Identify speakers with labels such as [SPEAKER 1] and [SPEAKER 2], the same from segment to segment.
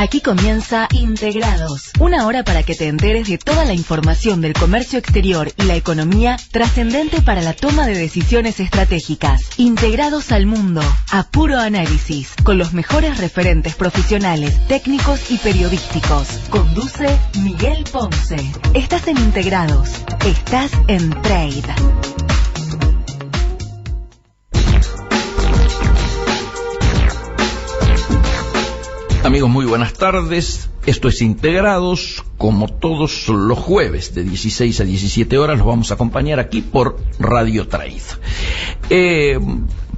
[SPEAKER 1] Aquí comienza Integrados, una hora para que te enteres de toda la información del comercio exterior y la economía trascendente para la toma de decisiones estratégicas. Integrados al mundo, a puro análisis, con los mejores referentes profesionales, técnicos y periodísticos. Conduce Miguel Ponce. Estás en Integrados, estás en Trade.
[SPEAKER 2] Amigos, muy buenas tardes. Esto es Integrados. Como todos los jueves de 16 a 17 horas los vamos a acompañar aquí por Radio Trade.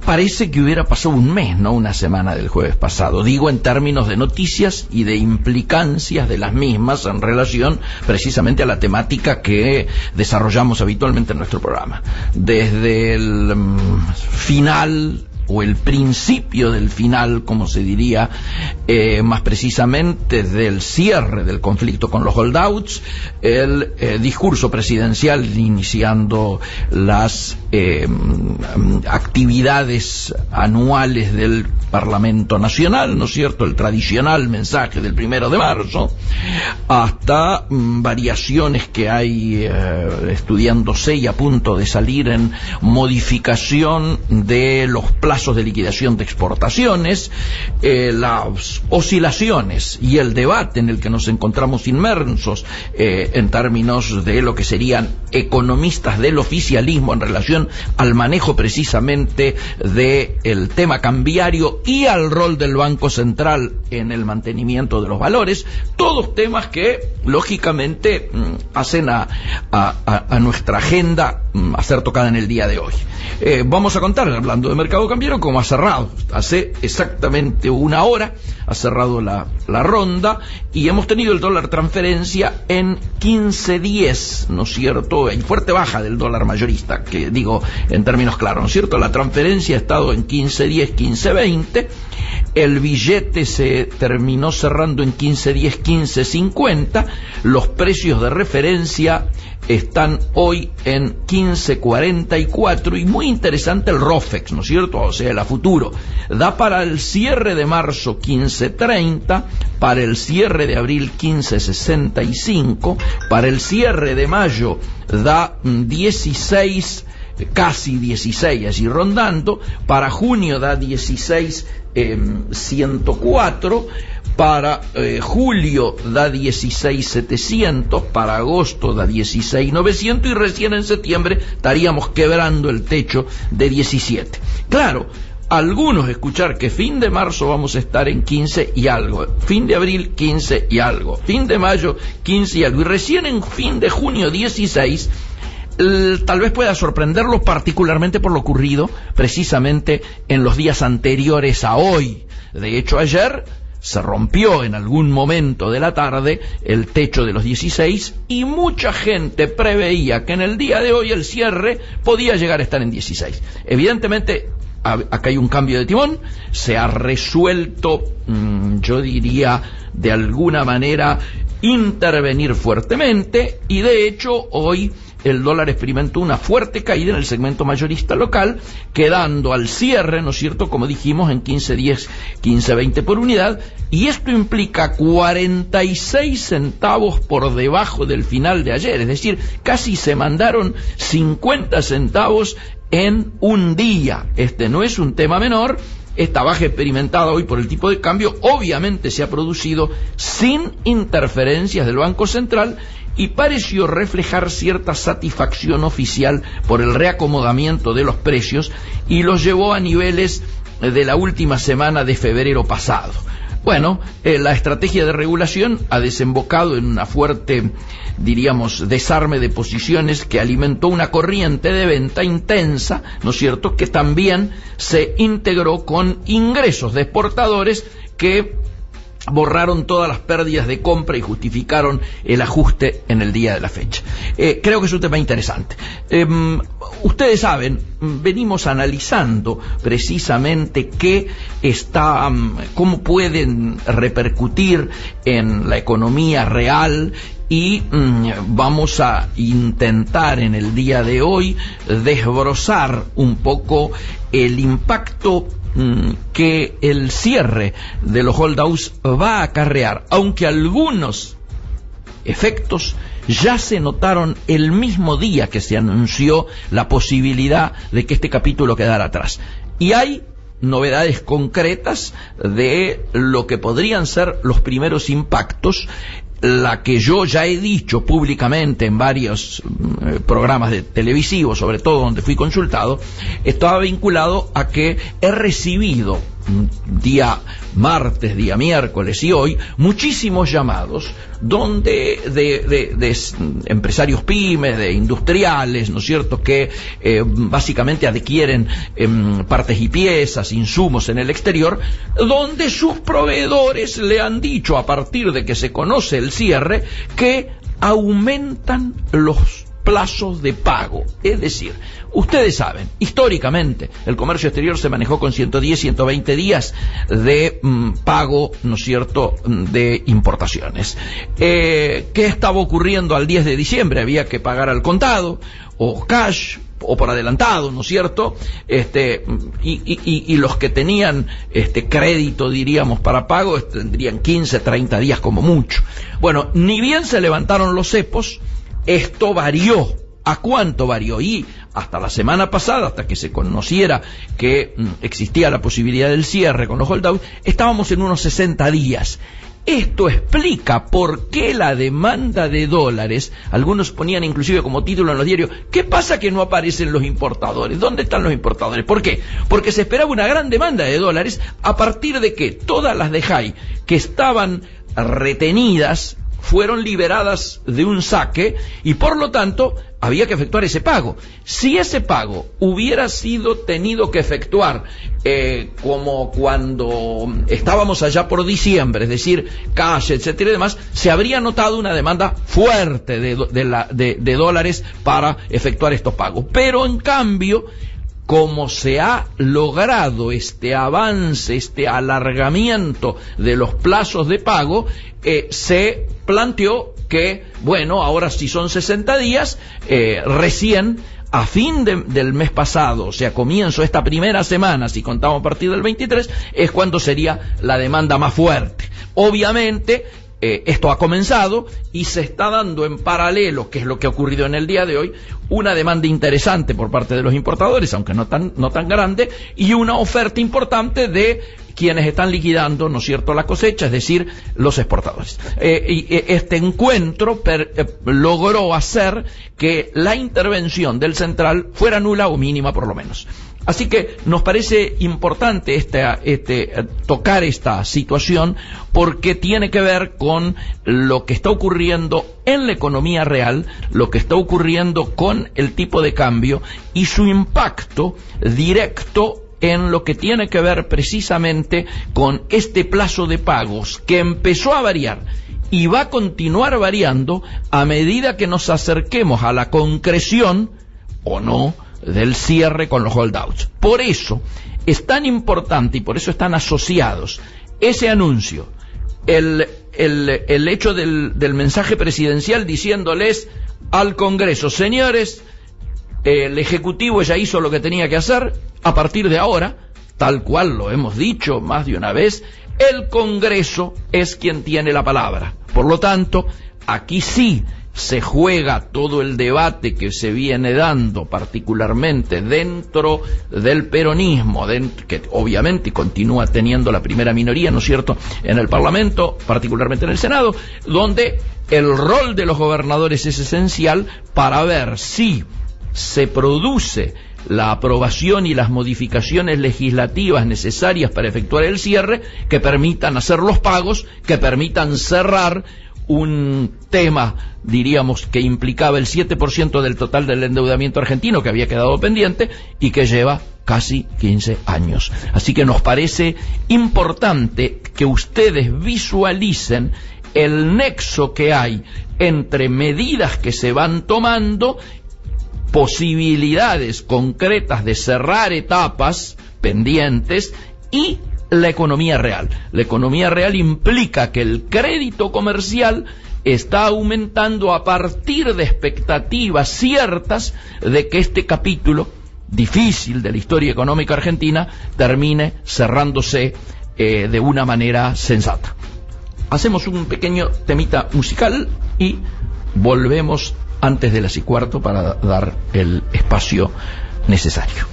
[SPEAKER 2] Parece que hubiera pasado un mes, no una semana del jueves pasado. Digo en términos de noticias y de implicancias de las mismas en relación precisamente a la temática que desarrollamos habitualmente en nuestro programa. Desde el final o el principio del final, como se diría, más precisamente del cierre del conflicto con los holdouts, el discurso presidencial iniciando las actividades anuales del Parlamento Nacional, ¿no es cierto?, el tradicional mensaje del 1 de marzo, hasta variaciones que hay estudiándose y a punto de salir en modificación de los plazos de liquidación de exportaciones, las oscilaciones y el debate en el que nos encontramos inmersos en términos de lo que serían economistas del oficialismo en relación al manejo precisamente del tema cambiario y al rol del Banco Central en el mantenimiento de los valores, todos temas que lógicamente hacen a nuestra agenda a ser tocada en el día de hoy. Vamos a contar, hablando de mercado cambiario, como ha cerrado hace exactamente una hora, ha cerrado la ronda y hemos tenido el dólar transferencia en 15.10, ¿no es cierto? Hay fuerte baja del dólar mayorista, que digo en términos claros, ¿no es cierto? La transferencia ha estado en 15.10, 15.20, el billete se terminó cerrando en 15.10, 15.50, los precios de referencia están hoy en 15.44 y muy interesante el ROFEX, ¿no es cierto? O sea, el a futuro. Da para el cierre de marzo 15.30, para el cierre de abril 15.65, para el cierre de mayo da 16, casi 16, así rondando, para junio da 16.104, para julio da 16.700, para agosto da 16.900 y recién en septiembre estaríamos quebrando el techo de 17. Claro, algunos escuchar que fin de marzo vamos a estar en 15 y algo, fin de abril 15 y algo, fin de mayo 15 y algo, y recién en fin de junio 16, tal vez pueda sorprenderlos particularmente por lo ocurrido precisamente en los días anteriores a hoy. De hecho, ayer se rompió en algún momento de la tarde el techo de los 16 y mucha gente preveía que en el día de hoy el cierre podía llegar a estar en 16. Evidentemente, acá hay un cambio de timón, se ha resuelto, yo diría, de alguna manera, intervenir fuertemente y de hecho hoy el dólar experimentó una fuerte caída en el segmento mayorista local, quedando al cierre, ¿no es cierto?, como dijimos, en 15.10, 15.20 por unidad, y esto implica 46 centavos por debajo del final de ayer, es decir, casi se mandaron 50 centavos en un día. Este no es un tema menor. Esta baja experimentada hoy por el tipo de cambio obviamente se ha producido sin interferencias del Banco Central y pareció reflejar cierta satisfacción oficial por el reacomodamiento de los precios y los llevó a niveles de la última semana de febrero pasado. Bueno, la estrategia de regulación ha desembocado en una fuerte, diríamos, desarme de posiciones que alimentó una corriente de venta intensa, ¿no es cierto?, que también se integró con ingresos de exportadores que borraron todas las pérdidas de compra y justificaron el ajuste en el día de la fecha. Creo que es un tema interesante. Ustedes saben, venimos analizando precisamente cómo pueden repercutir en la economía real y vamos a intentar en el día de hoy desbrozar un poco el impacto que el cierre de los holdouts va a acarrear, aunque algunos efectos ya se notaron el mismo día que se anunció la posibilidad de que este capítulo quedara atrás. Y hay novedades concretas de lo que podrían ser los primeros impactos. La que yo ya he dicho públicamente en varios programas televisivos, sobre todo donde fui consultado, estaba vinculado a que he recibido día martes, día miércoles y hoy muchísimos llamados donde de empresarios pymes, de industriales, ¿no es cierto?, que básicamente adquieren partes y piezas, insumos en el exterior, donde sus proveedores le han dicho, a partir de que se conoce el cierre, que aumentan los plazos de pago. Es decir, ustedes saben, históricamente el comercio exterior se manejó con 110, 120 días de pago, ¿no es cierto?, de importaciones. ¿Qué estaba ocurriendo al 10 de diciembre? Había que pagar al contado o cash o por adelantado, ¿no es cierto? Y los que tenían crédito, diríamos, para pago, tendrían 15, 30 días como mucho. Bueno, ni bien se levantaron los cepos, esto varió. ¿A cuánto varió? Y hasta la semana pasada, hasta que se conociera que existía la posibilidad del cierre con los holdouts, estábamos en unos 60 días. Esto explica por qué la demanda de dólares, algunos ponían inclusive como título en los diarios, ¿qué pasa que no aparecen los importadores? ¿Dónde están los importadores? ¿Por qué? Porque se esperaba una gran demanda de dólares a partir de que todas las de High que estaban retenidas fueron liberadas de un saque y por lo tanto había que efectuar ese pago. Si ese pago hubiera sido tenido que efectuar como cuando estábamos allá por diciembre, es decir, cash, etcétera y demás, se habría notado una demanda fuerte de dólares para efectuar estos pagos. Pero en cambio, como se ha logrado este avance, este alargamiento de los plazos de pago, se planteó que, bueno, ahora si son 60 días, recién a fin del mes pasado, o sea, comienzo esta primera semana, si contamos a partir del 23, es cuando sería la demanda más fuerte. Obviamente, esto ha comenzado y se está dando en paralelo, que es lo que ha ocurrido en el día de hoy, una demanda interesante por parte de los importadores, aunque no tan grande, y una oferta importante de quienes están liquidando, ¿no es cierto?, la cosecha, es decir, los exportadores. Y este encuentro logró hacer que la intervención del central fuera nula o mínima por lo menos. Así que nos parece importante tocar esta situación porque tiene que ver con lo que está ocurriendo en la economía real, lo que está ocurriendo con el tipo de cambio y su impacto directo en lo que tiene que ver precisamente con este plazo de pagos que empezó a variar y va a continuar variando a medida que nos acerquemos a la concreción o no del cierre con los holdouts. Por eso es tan importante y por eso están asociados ese anuncio, el hecho del mensaje presidencial diciéndoles al Congreso, señores, el Ejecutivo ya hizo lo que tenía que hacer, a partir de ahora, tal cual lo hemos dicho más de una vez, el Congreso es quien tiene la palabra. Por lo tanto, aquí sí se juega todo el debate que se viene dando, particularmente dentro del peronismo, que obviamente continúa teniendo la primera minoría, ¿no es cierto?, en el Parlamento, particularmente en el Senado, donde el rol de los gobernadores es esencial para ver si se produce la aprobación y las modificaciones legislativas necesarias para efectuar el cierre, que permitan hacer los pagos, que permitan cerrar un tema, diríamos, que implicaba el 7% del total del endeudamiento argentino que había quedado pendiente y que lleva casi 15 años. Así que nos parece importante que ustedes visualicen el nexo que hay entre medidas que se van tomando, posibilidades concretas de cerrar etapas pendientes y la economía real. La economía real implica que el crédito comercial está aumentando a partir de expectativas ciertas de que este capítulo difícil de la historia económica argentina termine cerrándose de una manera sensata. Hacemos un pequeño temita musical y volvemos antes de las 7:15 para dar el espacio necesario.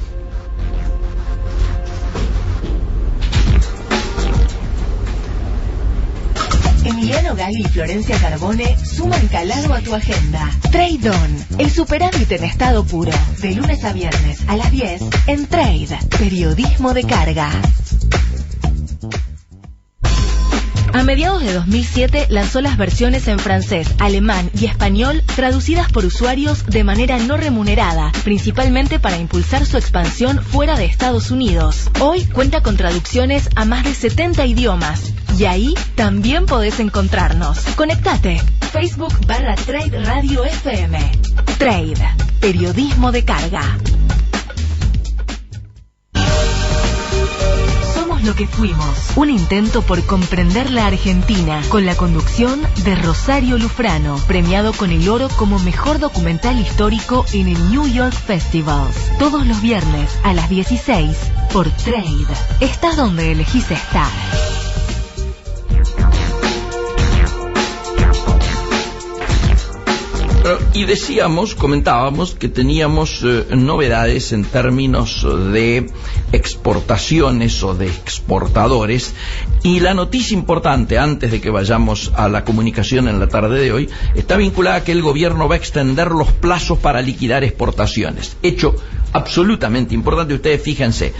[SPEAKER 1] Emiliano Gali y Florencia Carbone suman calado a tu agenda. Trade On, el superávit en estado puro. De lunes a viernes a las 10 en Trade, periodismo de carga. A mediados de 2007 lanzó las versiones en francés, alemán y español traducidas por usuarios de manera no remunerada, principalmente para impulsar su expansión fuera de Estados Unidos. Hoy cuenta con traducciones a más de 70 idiomas y ahí también podés encontrarnos. Conectate. Facebook/Trade Radio FM. Trade, periodismo de carga. Lo que fuimos. Un intento por comprender la Argentina, con la conducción de Rosario Lufrano, premiado con el oro como mejor documental histórico en el New York Festivals. Todos los viernes a las 16 por Trade. Estás donde elegís estar.
[SPEAKER 2] Y comentábamos que teníamos novedades en términos de exportaciones o de exportadores, y la noticia importante, antes de que vayamos a la comunicación en la tarde de hoy, está vinculada a que el gobierno va a extender los plazos para liquidar exportaciones. Hecho absolutamente importante. Ustedes fíjense,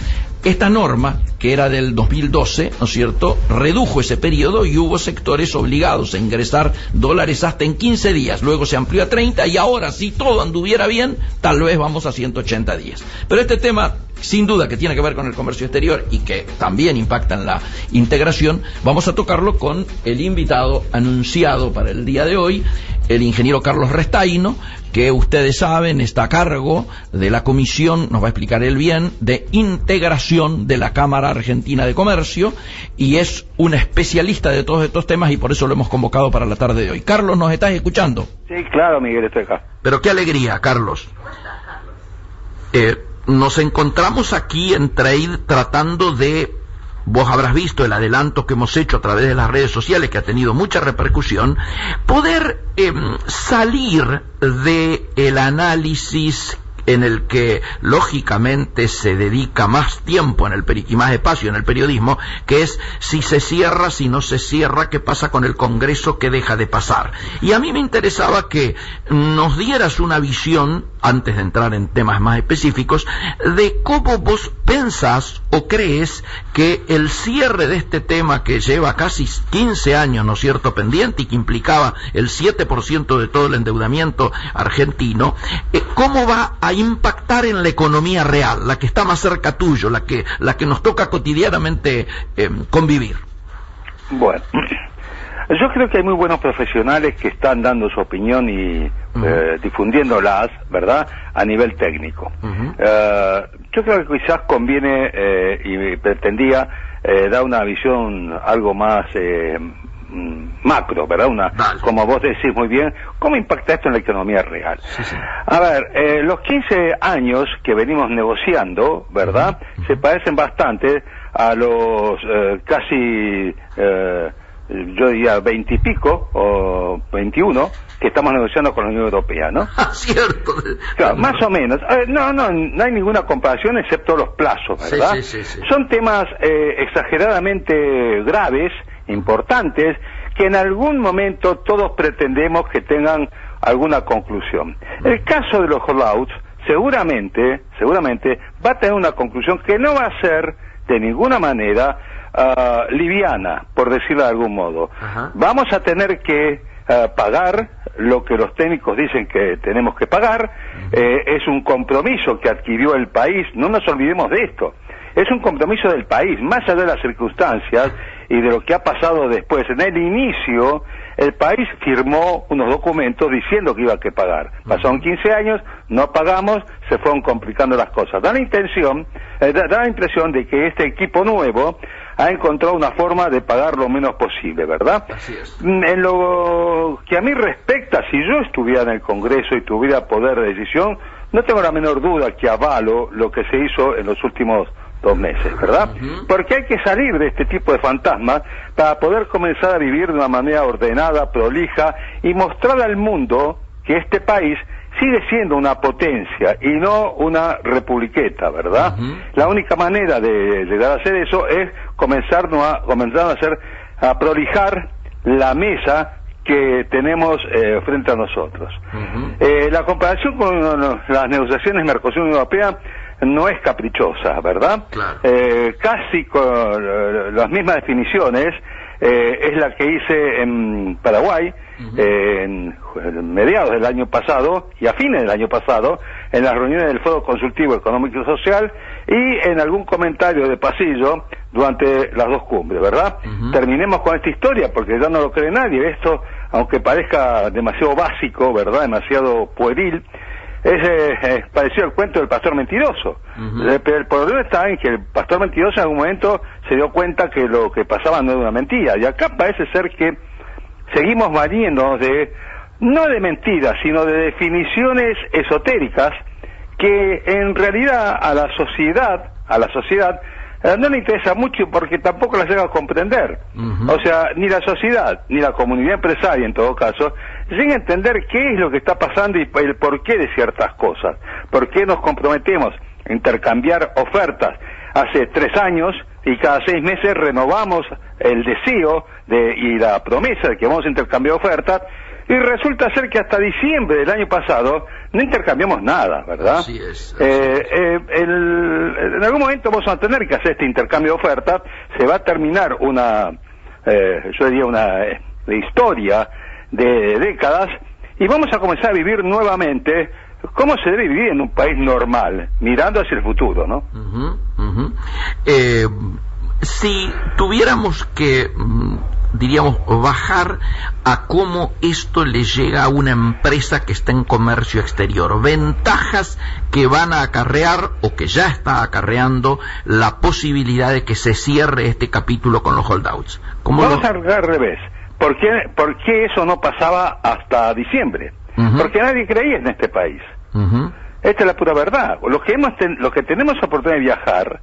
[SPEAKER 2] esta norma, que era del 2012, ¿no es cierto?, redujo ese periodo y hubo sectores obligados a ingresar dólares hasta en 15 días, luego se amplió a 30 y ahora, si todo anduviera bien, tal vez vamos a 180 días. Pero este tema, sin duda, que tiene que ver con el comercio exterior y que también impacta en la integración, vamos a tocarlo con el invitado anunciado para el día de hoy, el ingeniero Carlos Restaino, que ustedes saben está a cargo de la comisión, nos va a explicar él bien, de integración de la Cámara Argentina de Comercio, y es un especialista de todos estos temas y por eso lo hemos convocado para la tarde de hoy. Carlos, ¿nos estás escuchando?
[SPEAKER 3] Sí, claro, Miguel, estoy acá.
[SPEAKER 2] Pero qué alegría, Carlos. Nos encontramos aquí en Trade tratando de... Vos habrás visto el adelanto que hemos hecho a través de las redes sociales, que ha tenido mucha repercusión, poder salir del análisis en el que lógicamente se dedica más tiempo y más espacio en el periodismo, que es si se cierra, si no se cierra, qué pasa con el Congreso, qué deja de pasar. Y a mí me interesaba que nos dieras una visión, antes de entrar en temas más específicos, de cómo vos pensás o crees que el cierre de este tema, que lleva casi 15 años, ¿no es cierto?, pendiente, y que implicaba el 7% de todo el endeudamiento argentino, cómo va a impactar en la economía real, la que está más cerca tuyo, la que nos toca cotidianamente convivir.
[SPEAKER 3] Bueno, yo creo que hay muy buenos profesionales que están dando su opinión y difundiéndolas, ¿verdad?, a nivel técnico. Yo creo que quizás conviene y pretendía dar una visión algo más macro, ¿verdad? Como vos decís muy bien, ¿cómo impacta esto en la economía real? Sí, sí. A ver, los 15 años que venimos negociando, ¿verdad?, se parecen bastante a los casi, yo diría 20 y pico, o 21, que estamos negociando con la Unión Europea, ¿no?
[SPEAKER 2] Cierto.
[SPEAKER 3] Claro, más o menos. No hay ninguna comparación excepto los plazos, ¿verdad? Sí. Son temas exageradamente graves, importantes, que en algún momento todos pretendemos que tengan alguna conclusión. El caso de los hollouts seguramente va a tener una conclusión que no va a ser de ninguna manera liviana, por decirlo de algún modo. Ajá. Vamos a tener que pagar lo que los técnicos dicen que tenemos que pagar. Es un compromiso que adquirió el país, no nos olvidemos de esto. Es un compromiso del país, más allá de las circunstancias y de lo que ha pasado después. En el inicio, el país firmó unos documentos diciendo que iba a que pagar. Pasaron 15 años, no pagamos, se fueron complicando las cosas. Da la impresión de que este equipo nuevo ha encontrado una forma de pagar lo menos posible, ¿verdad?
[SPEAKER 2] Así es.
[SPEAKER 3] En lo que a mí respecta, si yo estuviera en el Congreso y tuviera poder de decisión, no tengo la menor duda que avalo lo que se hizo en los últimos 2 meses, ¿verdad? Porque hay que salir de este tipo de fantasmas para poder comenzar a vivir de una manera ordenada, prolija, y mostrar al mundo que este país sigue siendo una potencia y no una republiqueta, ¿verdad? La única manera de llegar a hacer eso es comenzar a prolijar la mesa que tenemos frente a nosotros. La comparación con las negociaciones Mercosur-Unión Europea no es caprichosa, ¿verdad?
[SPEAKER 2] Claro.
[SPEAKER 3] Casi con las mismas definiciones es la que hice en Paraguay, en mediados del año pasado y a fines del año pasado, en las reuniones del Foro Consultivo Económico y Social, y en algún comentario de pasillo durante las 2 cumbres, ¿verdad? Terminemos con esta historia, porque ya no lo cree nadie. Esto, aunque parezca demasiado básico, ¿verdad?, demasiado pueril, es parecido al cuento del pastor mentiroso. Pero el problema está en que el pastor mentiroso en algún momento se dio cuenta que lo que pasaba no era una mentira, y acá parece ser que seguimos valiéndonos no de mentiras, sino de definiciones esotéricas que en realidad a la sociedad no le interesa mucho, porque tampoco las llega a comprender. O sea, ni la sociedad, ni la comunidad empresaria en todo caso, llega a entender qué es lo que está pasando y el porqué de ciertas cosas. ¿Por qué nos comprometemos a intercambiar ofertas hace 3 años y cada 6 meses renovamos el deseo y la promesa de que vamos a intercambiar ofertas, y resulta ser que hasta diciembre del año pasado no intercambiamos nada, ¿verdad?
[SPEAKER 2] Así es.
[SPEAKER 3] En algún momento vamos a tener que hacer este intercambio de ofertas. Se va a terminar yo diría una historia de décadas, y vamos a comenzar a vivir nuevamente cómo se debe vivir en un país normal, mirando hacia el futuro, ¿no?
[SPEAKER 2] Si tuviéramos que, diríamos, bajar a cómo esto le llega a una empresa que está en comercio exterior, ventajas que van a acarrear o que ya está acarreando la posibilidad de que se cierre este capítulo con los holdouts.
[SPEAKER 3] Vamos al revés. ¿Por qué eso no pasaba hasta diciembre? Porque nadie creía en este país. Esta es la pura verdad. Los que tenemos la oportunidad de viajar,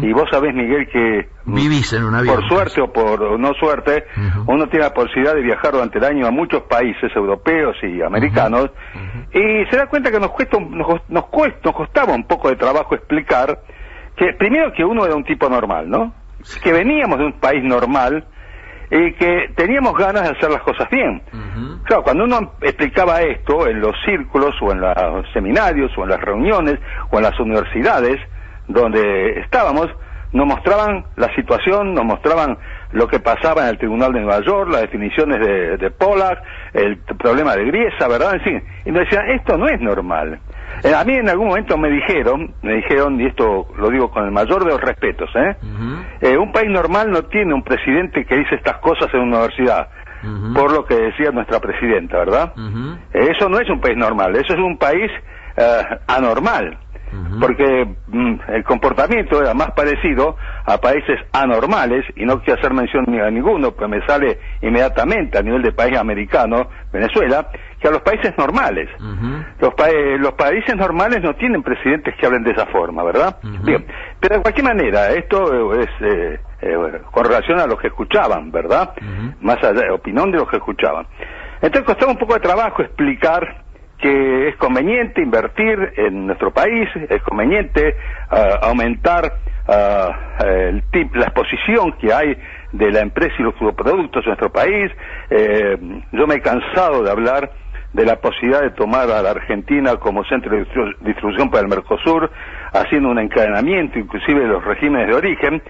[SPEAKER 3] y vos sabés, Miguel, que
[SPEAKER 2] vivís en un avión,
[SPEAKER 3] por suerte o por no suerte, uno tiene la posibilidad de viajar durante el año a muchos países europeos y americanos, y se da cuenta que nos costaba un poco de trabajo explicar que, primero, que uno era un tipo normal, ¿no? Que veníamos de un país normal y que teníamos ganas de hacer las cosas bien. Claro, cuando uno explicaba esto en los círculos o en los seminarios o en las reuniones o en las universidades donde estábamos, nos mostraban la situación, nos mostraban lo que pasaba en el Tribunal de Nueva York, las definiciones de Pollack, el problema de Griesa, ¿verdad? En fin, y nos decían, esto no es normal. A mí en algún momento me dijeron, y esto lo digo con el mayor de los respetos, un país normal no tiene un presidente que dice estas cosas en una universidad, por lo que decía nuestra presidenta, ¿verdad? Eso no es un país normal, eso es un país anormal, porque el comportamiento era más parecido a países anormales, y no quiero hacer mención ni a ninguno, pues me sale inmediatamente a nivel de país americano, Venezuela, que a los países normales. Los países normales no tienen presidentes que hablen de esa forma, ¿verdad? Bien, pero de cualquier manera, esto es con relación a los que escuchaban, ¿verdad? Más allá de opinión de los que escuchaban. Entonces costaba un poco de trabajo explicar que es conveniente invertir en nuestro país, es conveniente aumentar la exposición que hay de la empresa y los productos en nuestro país. Yo me he cansado de hablar de la posibilidad de tomar a la Argentina como centro de distribución para el Mercosur, haciendo un encadenamiento inclusive de los regímenes de origen,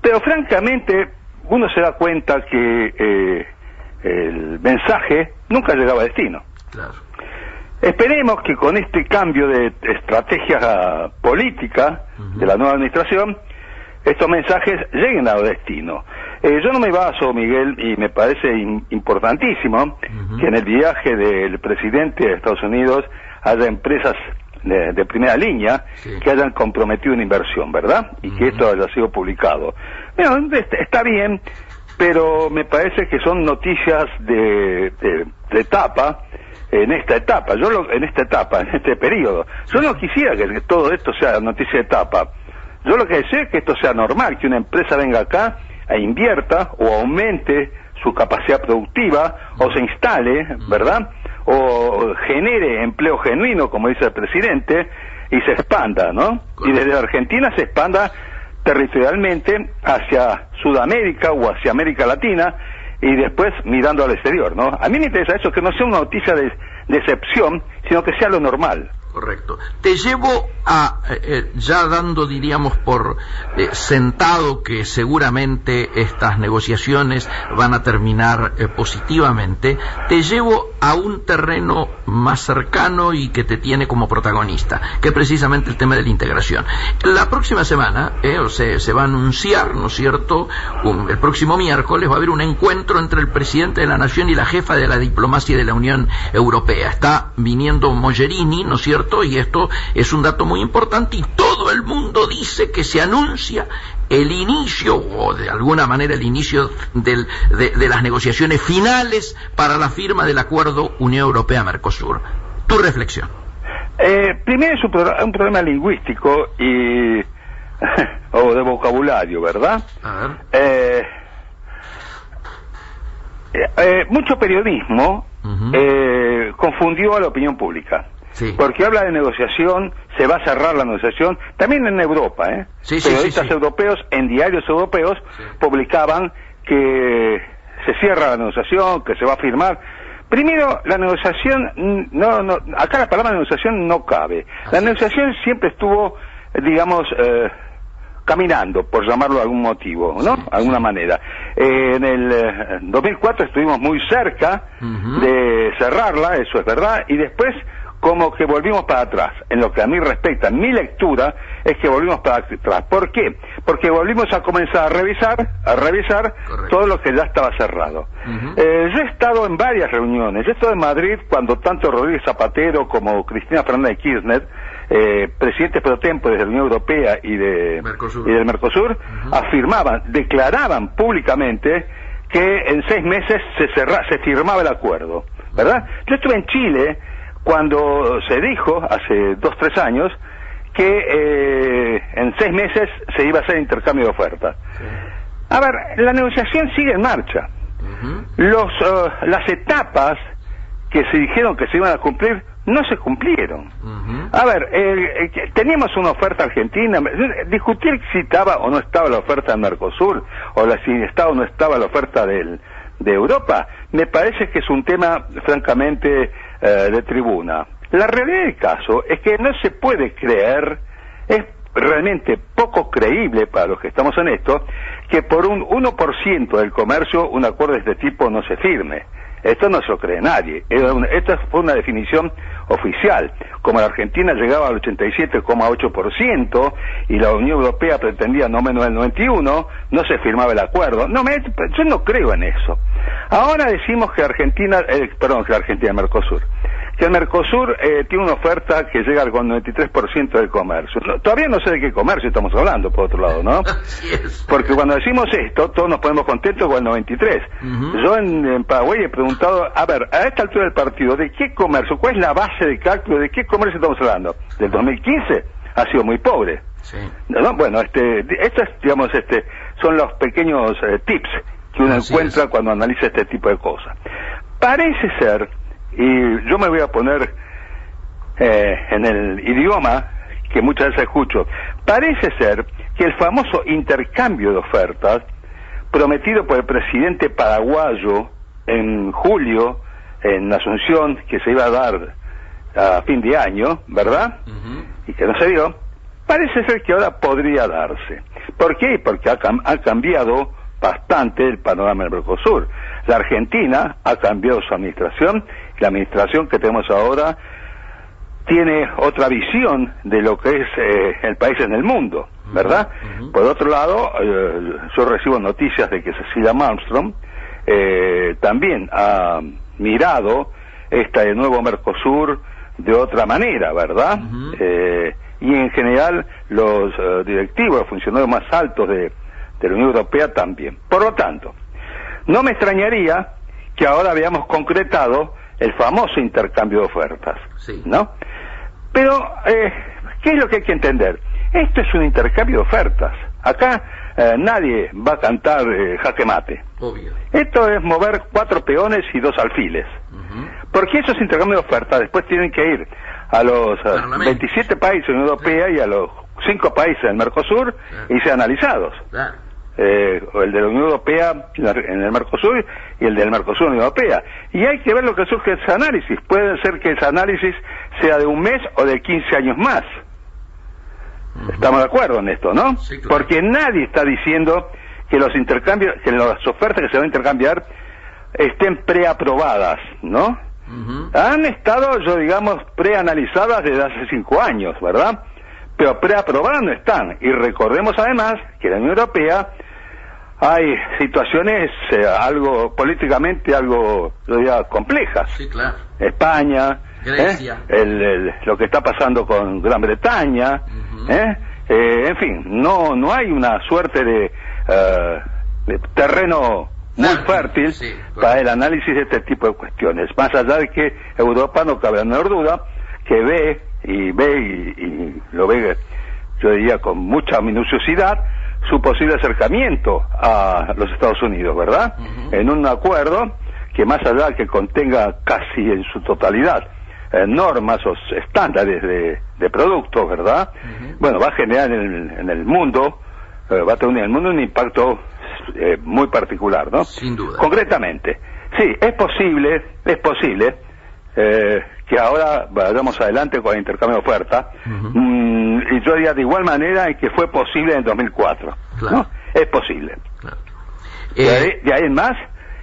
[SPEAKER 3] pero francamente uno se da cuenta que el mensaje nunca llegaba a destino. Claro. Esperemos que con este cambio de estrategia política de la nueva administración, estos mensajes lleguen a destino. Yo no me baso, Miguel, y me parece importantísimo que en el viaje del presidente de Estados Unidos haya empresas de primera línea que hayan comprometido una inversión, ¿verdad? Y que esto haya sido publicado. Bueno, está bien, pero me parece que son noticias de etapa, en esta etapa, en este periodo. Yo no quisiera que todo esto sea noticia de etapa. Yo lo que deseo es que esto sea normal, que una empresa venga acá e invierta o aumente su capacidad productiva o se instale, ¿verdad? O genere empleo genuino, como dice el presidente, y se expanda, ¿no? Y desde Argentina se expanda territorialmente hacia Sudamérica o hacia América Latina y después mirando al exterior, ¿no? A mí me interesa eso, que no sea una noticia de excepción, sino que sea lo normal.
[SPEAKER 2] Correcto. Te llevo a, ya dando, diríamos, por sentado que seguramente estas negociaciones van a terminar positivamente, te llevo a un terreno más cercano y que te tiene como protagonista, que es precisamente el tema de la integración. La próxima semana se va a anunciar, ¿no es cierto?, el próximo miércoles va a haber un encuentro entre el presidente de la Nación y la jefa de la diplomacia de la Unión Europea. Está viniendo Mogherini, ¿no es cierto?, y esto es un dato muy importante, y todo el mundo dice que se anuncia el inicio, o de alguna manera el inicio de las negociaciones finales para la firma del acuerdo Unión Europea-Mercosur. Tu reflexión.
[SPEAKER 3] Primero es un problema lingüístico y o de vocabulario, ¿verdad?
[SPEAKER 2] A ver.
[SPEAKER 3] Mucho periodismo confundió a la opinión pública.
[SPEAKER 2] Sí.
[SPEAKER 3] Porque habla de negociación, se va a cerrar la negociación, también en Europa, periodistas europeos en diarios europeos publicaban que se cierra la negociación, que se va a firmar. Primero, la negociación, acá la palabra negociación no cabe. La negociación siempre estuvo, digamos, caminando, por llamarlo de algún motivo, ¿no? Alguna manera. En el 2004 estuvimos muy cerca de cerrarla, eso es verdad, y después como que volvimos para atrás. En lo que a mí respecta, mi lectura es que volvimos para atrás. ¿Por qué? Porque volvimos a comenzar a revisar todo lo que ya estaba cerrado. Yo he estado en varias reuniones. Yo he estado en Madrid cuando tanto Rodríguez Zapatero como Cristina Fernández de Kirchner, presidentes pro tempore de la Unión Europea y del Mercosur, declaraban públicamente que en 6 meses se firmaba el acuerdo, ¿verdad? Yo estuve en Chile cuando se dijo, hace 2-3 años, que en 6 meses se iba a hacer intercambio de ofertas. A ver, la negociación sigue en marcha. Las etapas que se dijeron que se iban a cumplir no se cumplieron. A ver, teníamos una oferta argentina, discutir si estaba o no estaba la oferta del Mercosur, o si estaba o no estaba la oferta de Europa, me parece que es un tema francamente de tribuna. La realidad del caso es que no se puede creer, es realmente poco creíble para los que estamos en esto, que por un 1% del comercio un acuerdo de este tipo no se firme. Esto no se lo cree nadie. Esta fue una definición oficial. Como la Argentina llegaba al 87,8% y la Unión Europea pretendía no menos del 91%, no se firmaba el acuerdo. Yo no creo en eso. Ahora decimos que Mercosur. Que el Mercosur tiene una oferta que llega al 93% del comercio. Todavía no sé de qué comercio estamos hablando, por otro lado, ¿no? Porque cuando decimos esto, todos nos ponemos contentos con el 93%. Yo en Paraguay he preguntado, a ver, a esta altura del partido, ¿de qué comercio? ¿Cuál es la base de cálculo? ¿De qué comercio estamos hablando? ¿Del 2015? Ha sido muy pobre. ¿No? Bueno, estos, digamos, son los pequeños tips que uno encuentra cuando analiza este tipo de cosas. Parece ser, y yo me voy a poner en el idioma que muchas veces escucho, parece ser que el famoso intercambio de ofertas prometido por el presidente paraguayo en julio en Asunción, que se iba a dar a fin de año, ¿verdad? Y que no se dio, parece ser que ahora podría darse. ¿Por qué? Porque ha cambiado bastante el panorama del Mercosur. La Argentina ha cambiado su administración. La administración que tenemos ahora tiene otra visión de lo que es el país en el mundo, ¿verdad? Por otro lado, yo recibo noticias de que Cecilia Malmström también ha mirado el nuevo Mercosur de otra manera, ¿verdad? Y en general los directivos, los funcionarios más altos de la Unión Europea también. Por lo tanto, no me extrañaría que ahora veamos concretado el famoso intercambio de ofertas,
[SPEAKER 2] sí,
[SPEAKER 3] ¿no? Pero, ¿qué es lo que hay que entender? Esto es un intercambio de ofertas. Acá nadie va a cantar jaque mate.
[SPEAKER 2] obvio.
[SPEAKER 3] Esto es mover 4 peones y 2 alfiles. Porque esos intercambios de ofertas después tienen que ir a los 27 países de la Unión Europea y a los 5 países del Mercosur y ser analizados. El de la Unión Europea en el Mercosur y el del Mercosur en la Unión Europea. Y hay que ver lo que surge de ese análisis. Puede ser que ese análisis sea de un mes o de 15 años más. Estamos de acuerdo en esto, ¿no?
[SPEAKER 2] Sí, claro.
[SPEAKER 3] Porque nadie está diciendo que los intercambios, que las ofertas que se van a intercambiar estén preaprobadas, ¿no? Han estado, digamos, preanalizadas desde hace 5 años, ¿verdad? Pero preaprobadas no están. Y recordemos además que en la Unión Europea hay situaciones políticamente algo, yo diría, complejas.
[SPEAKER 2] Sí, claro.
[SPEAKER 3] España,
[SPEAKER 2] Grecia,
[SPEAKER 3] lo que está pasando con Gran Bretaña, en fin, no hay una suerte de terreno muy fértil para el análisis de este tipo de cuestiones, más allá de que Europa, no cabe la menor duda, que ve y lo ve, yo diría, con mucha minuciosidad, su posible acercamiento a los Estados Unidos, ¿verdad? En un acuerdo que, más allá de que contenga casi en su totalidad normas o estándares de productos, ¿verdad? Bueno, va a generar en el mundo, va a tener en el mundo un impacto muy particular, ¿no?
[SPEAKER 2] Sin duda.
[SPEAKER 3] Concretamente, sí, es posible que ahora vayamos adelante con el intercambio de oferta, y yo diría de igual manera en que fue posible en 2004,
[SPEAKER 2] claro,
[SPEAKER 3] ¿no? Es posible.
[SPEAKER 2] Claro.
[SPEAKER 3] De ahí en más,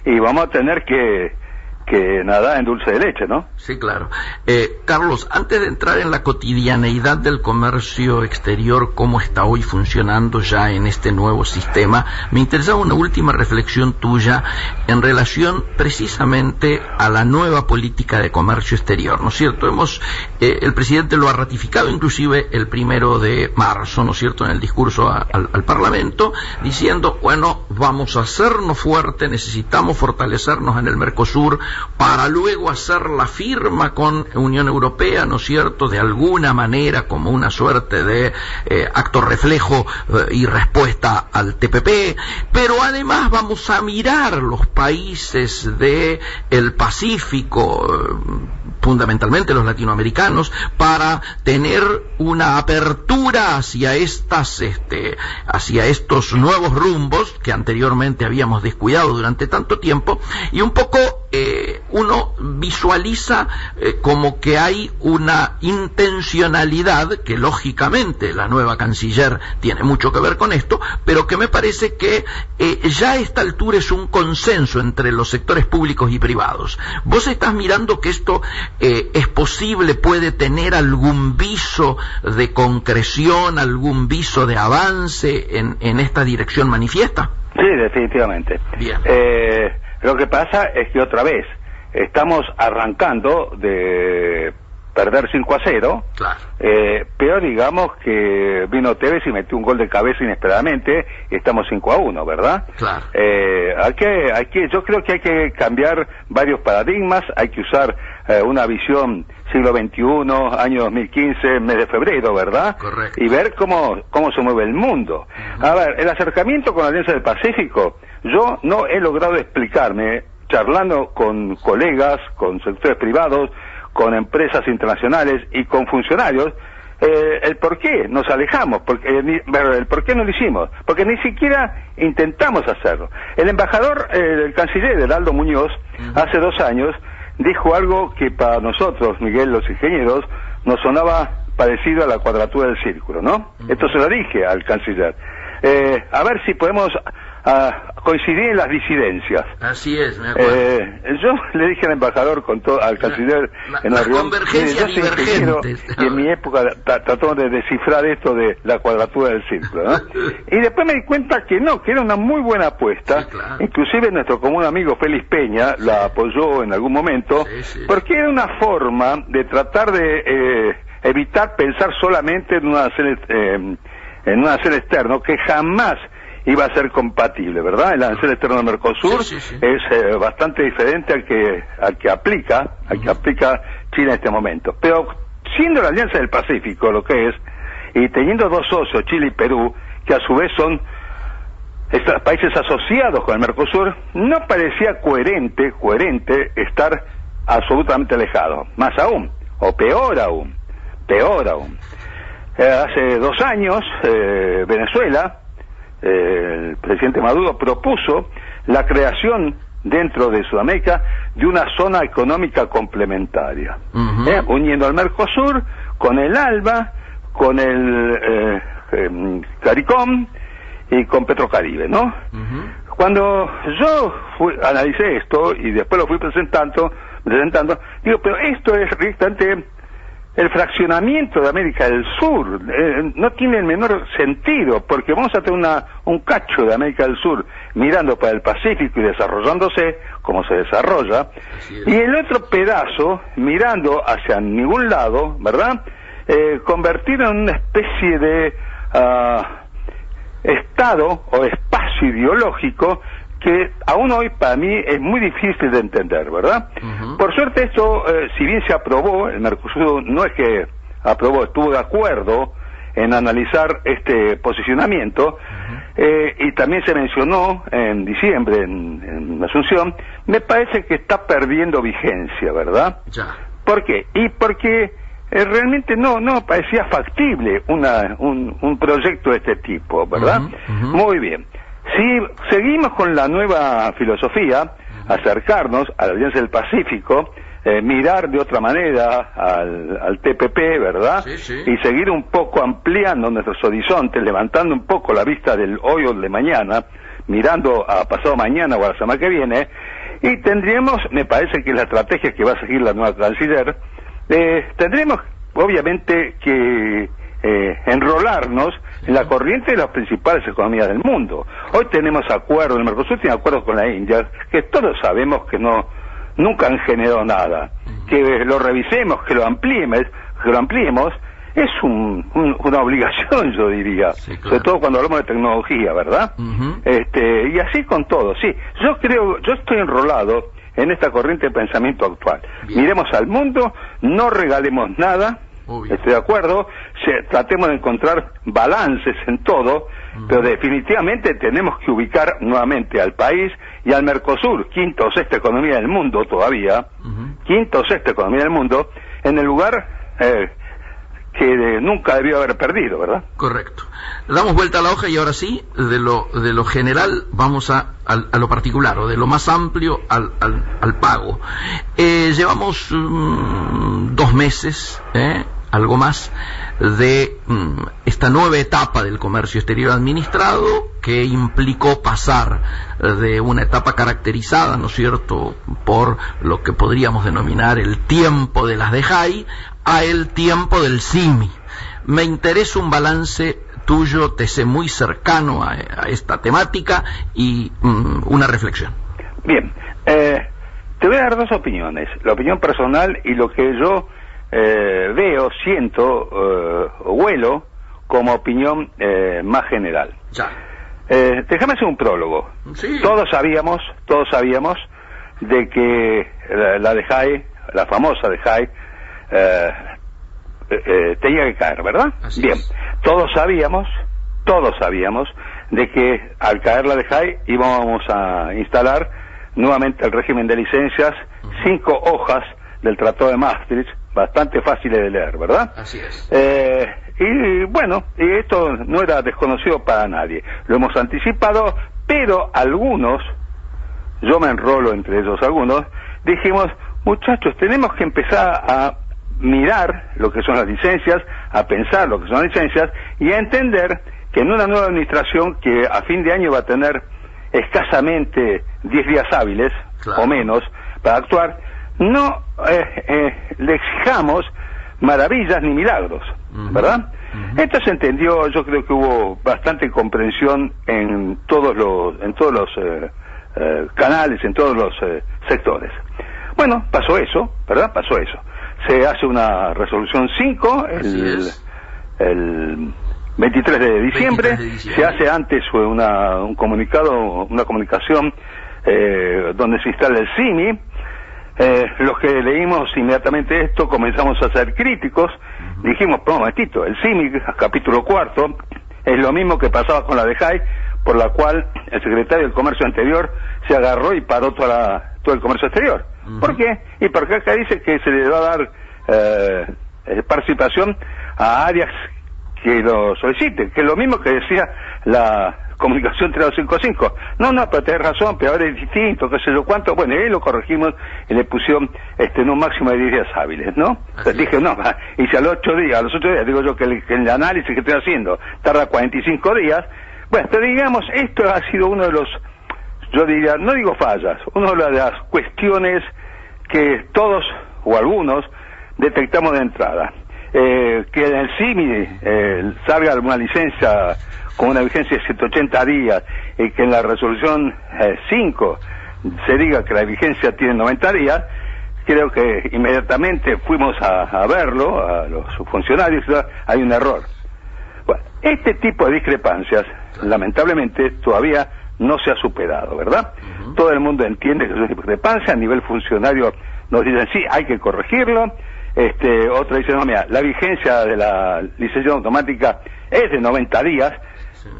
[SPEAKER 3] y vamos a tener que nadar en dulce de leche, ¿no?
[SPEAKER 2] Sí, claro. Carlos, antes de entrar en la cotidianeidad del comercio exterior, cómo está hoy funcionando ya en este nuevo sistema, me interesaba una última reflexión tuya en relación precisamente a la nueva política de comercio exterior, ¿no es cierto? El presidente lo ha ratificado inclusive el 1 de marzo, ¿no es cierto?, en el discurso al Parlamento, diciendo, bueno, vamos a hacernos fuerte, necesitamos fortalecernos en el Mercosur, para luego hacer la firma con Unión Europea, ¿no es cierto?, de alguna manera como una suerte de acto reflejo y respuesta al TPP, pero además vamos a mirar los países del Pacífico, fundamentalmente los latinoamericanos, para tener una apertura hacia estos nuevos rumbos que anteriormente habíamos descuidado durante tanto tiempo, y un poco uno visualiza como que hay una intencionalidad que lógicamente la nueva canciller tiene mucho que ver con esto, pero que me parece que ya a esta altura es un consenso entre los sectores públicos y privados. ¿Vos estás mirando que esto es posible, puede tener algún viso de concreción, algún viso de avance en esta dirección manifiesta?
[SPEAKER 3] Sí, definitivamente.
[SPEAKER 2] Bien.
[SPEAKER 3] Lo que pasa es que otra vez estamos arrancando de perder 5-0, claro. Pero digamos que vino Tevez y metió un gol de cabeza inesperadamente y estamos 5-1, ¿verdad?
[SPEAKER 2] Claro.
[SPEAKER 3] Yo creo que hay que cambiar varios paradigmas, hay que usar una visión siglo XXI, año 2015, mes de febrero, ¿verdad?
[SPEAKER 2] Correcto.
[SPEAKER 3] Y ver cómo se mueve el mundo. A ver, el acercamiento con la Alianza del Pacífico, yo no he logrado explicarme, charlando con colegas, con sectores privados, con empresas internacionales y con funcionarios, el por qué nos alejamos, el por qué no lo hicimos, porque ni siquiera intentamos hacerlo. El embajador, el canciller Heraldo Muñoz, hace 2 años, dijo algo que para nosotros, Miguel, los ingenieros, nos sonaba parecido a la cuadratura del círculo, ¿no? Esto se lo dije al canciller. A ver si podemos coincidir en las disidencias.
[SPEAKER 2] Así es, me acuerdo.
[SPEAKER 3] Yo le dije al embajador, al canciller en la reunión,
[SPEAKER 2] convergencias divergentes.
[SPEAKER 3] Y en mi época trató de descifrar esto de la cuadratura del círculo, ¿no? Y después me di cuenta que no, que era una muy buena apuesta.
[SPEAKER 2] Sí, claro.
[SPEAKER 3] Inclusive nuestro común amigo Félix Peña la apoyó en algún momento, porque era una forma de tratar de evitar pensar solamente en un arancel externo que jamás iba a ser compatible, ¿verdad? El arancel externo del Mercosur es bastante diferente al que aplica Chile en este momento. Pero siendo la Alianza del Pacífico lo que es, y teniendo dos socios, Chile y Perú, que a su vez son estos países asociados con el Mercosur, no parecía coherente estar absolutamente alejados. Más aún, o peor aún. Hace 2 años, Venezuela, el presidente Maduro propuso la creación dentro de Sudamérica de una zona económica complementaria, uniendo al Mercosur con el ALBA, con el CARICOM y con Petrocaribe, ¿no? Cuando yo analicé esto y después lo fui presentando, digo, pero esto es realmente el fraccionamiento de América del Sur, no tiene el menor sentido, porque vamos a tener un cacho de América del Sur mirando para el Pacífico y desarrollándose como se desarrolla, y el otro pedazo mirando hacia ningún lado, ¿verdad? Convertido en una especie de estado o espacio ideológico que aún hoy para mí es muy difícil de entender, ¿verdad? Por suerte esto, si bien se aprobó, el Mercosur no es que aprobó, estuvo de acuerdo en analizar este posicionamiento, y también se mencionó en diciembre en Asunción, me parece que está perdiendo vigencia, ¿verdad? ¿Por qué? Y porque realmente no parecía factible un proyecto de este tipo, ¿verdad? Muy bien. Si seguimos con la nueva filosofía, acercarnos a la Alianza del Pacífico, mirar de otra manera al TPP, ¿verdad? Y seguir un poco ampliando nuestros horizontes, levantando un poco la vista del hoy o de mañana, mirando a pasado mañana o a la semana que viene, y tendríamos, me parece que es la estrategia que va a seguir la nueva canciller, tendremos obviamente que enrolarnos en la corriente de las principales economías del mundo. Hoy tenemos acuerdos, el Mercosur tiene acuerdos con la India, que todos sabemos que nunca han generado nada. Que lo revisemos, que lo ampliemos, es una obligación, yo diría, sobre todo cuando hablamos de tecnología, ¿verdad? Y así con todo, sí. Yo estoy enrolado en esta corriente de pensamiento actual. Miremos al mundo, no regalemos nada. Estoy de acuerdo, tratemos de encontrar balances en todo, pero definitivamente tenemos que ubicar nuevamente al país y al Mercosur, quinta o sexta economía del mundo todavía, quinta o sexta economía del mundo, en el lugar que nunca debió haber perdido, ¿verdad?
[SPEAKER 2] Correcto. Damos vuelta a la hoja y ahora sí, de lo general vamos a lo particular, o de lo más amplio al pago. Llevamos 2 meses, algo más, de esta nueva etapa del comercio exterior administrado, que implicó pasar de una etapa caracterizada, ¿no es cierto?, por lo que podríamos denominar el tiempo de las DEJAI a el tiempo del CIMI. Me interesa un balance tuyo, te sé muy cercano a esta temática, y una reflexión. Bien,
[SPEAKER 3] te voy a dar 2 opiniones, la opinión personal y lo que yo veo, siento, huelo como opinión más general. Déjame hacer un prólogo. Todos sabíamos de que la DEJAI, la famosa DEJAI, tenía que caer, ¿verdad? Bien, todos sabíamos de que al caer la DEJAI íbamos a instalar nuevamente el régimen de licencias, 5 hojas del Tratado de Maastricht, bastante fáciles de leer, ¿verdad?
[SPEAKER 2] Así es.
[SPEAKER 3] Y bueno, y esto no era desconocido para nadie. Lo hemos anticipado, pero algunos, yo me enrolo entre ellos algunos, dijimos, muchachos, tenemos que empezar a mirar lo que son las licencias, a pensar lo que son las licencias y a entender que en una nueva administración que a fin de año va a tener escasamente 10 días hábiles, o menos, para actuar, no le exijamos maravillas ni milagros, ¿verdad? Esto se entendió, yo creo que hubo bastante comprensión en todos los canales, en todos los sectores. Bueno, pasó eso, ¿verdad? Pasó eso. Se hace una resolución 5 el 23 de diciembre. Se hace antes un comunicado, una comunicación donde se instala el CIMI. Los que leímos inmediatamente esto comenzamos a ser críticos. Dijimos, un momentito, el CIMI, capítulo 4, es lo mismo que pasaba con la DEJAI, por la cual el secretario del Comercio anterior se agarró y paró todo el comercio exterior. ¿Por qué? Y porque acá dice que se le va a dar participación a áreas que lo soliciten, que es lo mismo que decía la comunicación 3255. No, pero tenés razón, pero ahora es distinto, qué sé yo cuánto. Bueno, y ahí lo corregimos y le pusieron en un máximo de 10 días hábiles, ¿no? Entonces dije, no, y si a los 8 días, digo yo que el análisis que estoy haciendo tarda 45 días. Bueno, pero digamos, esto ha sido uno de los, yo diría, no digo fallas, una de las cuestiones que todos, o algunos, detectamos de entrada. Que en el CIMI salga una licencia con una vigencia de 180 días y que en la resolución 5 se diga que la vigencia tiene 90 días, creo que inmediatamente fuimos a verlo, a los funcionarios, hay un error. Bueno, este tipo de discrepancias, lamentablemente, todavía no se ha superado, ¿verdad? Todo el mundo entiende que es una discrepancia, a nivel funcionario nos dicen, sí, hay que corregirlo. Otro dice, no, mira, la vigencia de la licencia automática es de 90 días,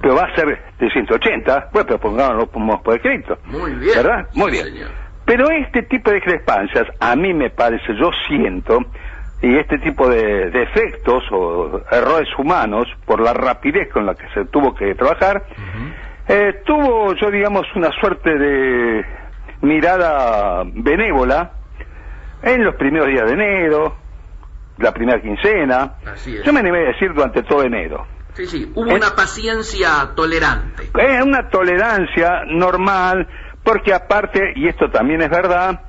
[SPEAKER 3] pero va a ser de 180, pues, pero pongámoslo por escrito.
[SPEAKER 2] Muy bien.
[SPEAKER 3] ¿Verdad? Muy bien.
[SPEAKER 2] Señor.
[SPEAKER 3] Pero este tipo de discrepancias, a mí me parece, yo siento, y este tipo de defectos o errores humanos, por la rapidez con la que se tuvo que trabajar, tuvo, yo digamos, una suerte de mirada benévola en los primeros días de enero, la primera quincena.
[SPEAKER 2] Así es.
[SPEAKER 3] Yo me animé a decir durante todo enero.
[SPEAKER 2] Sí, hubo una paciencia tolerante.
[SPEAKER 3] Una tolerancia normal, porque aparte, y esto también es verdad,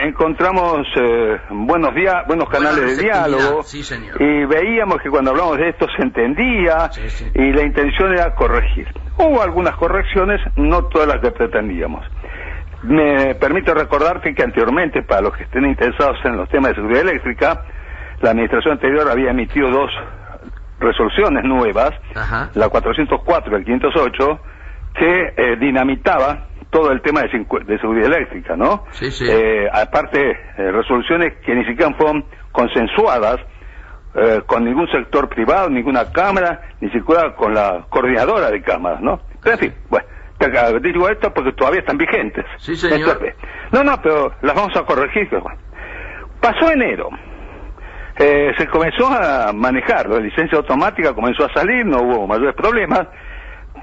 [SPEAKER 3] encontramos buenos canales de diálogo,
[SPEAKER 2] sí, señor.
[SPEAKER 3] Y veíamos que cuando hablamos de esto se entendía, y la intención era corregir. Hubo algunas correcciones, no todas las que pretendíamos. Me permito recordarte que anteriormente, para los que estén interesados en los temas de seguridad eléctrica, la administración anterior había emitido 2 resoluciones nuevas, la 404 y el 508, que dinamitaba todo el tema de seguridad eléctrica, ¿no?
[SPEAKER 2] Sí.
[SPEAKER 3] Aparte, resoluciones que ni siquiera fueron consensuadas con ningún sector privado, ninguna cámara, ni siquiera con la coordinadora de cámaras, ¿no? Pero en fin, bueno, digo esto porque todavía están vigentes.
[SPEAKER 2] Sí, señor.
[SPEAKER 3] No, pero las vamos a corregir. Bueno. Pasó enero. Se comenzó a manejar, la licencia automática comenzó a salir, no hubo mayores problemas,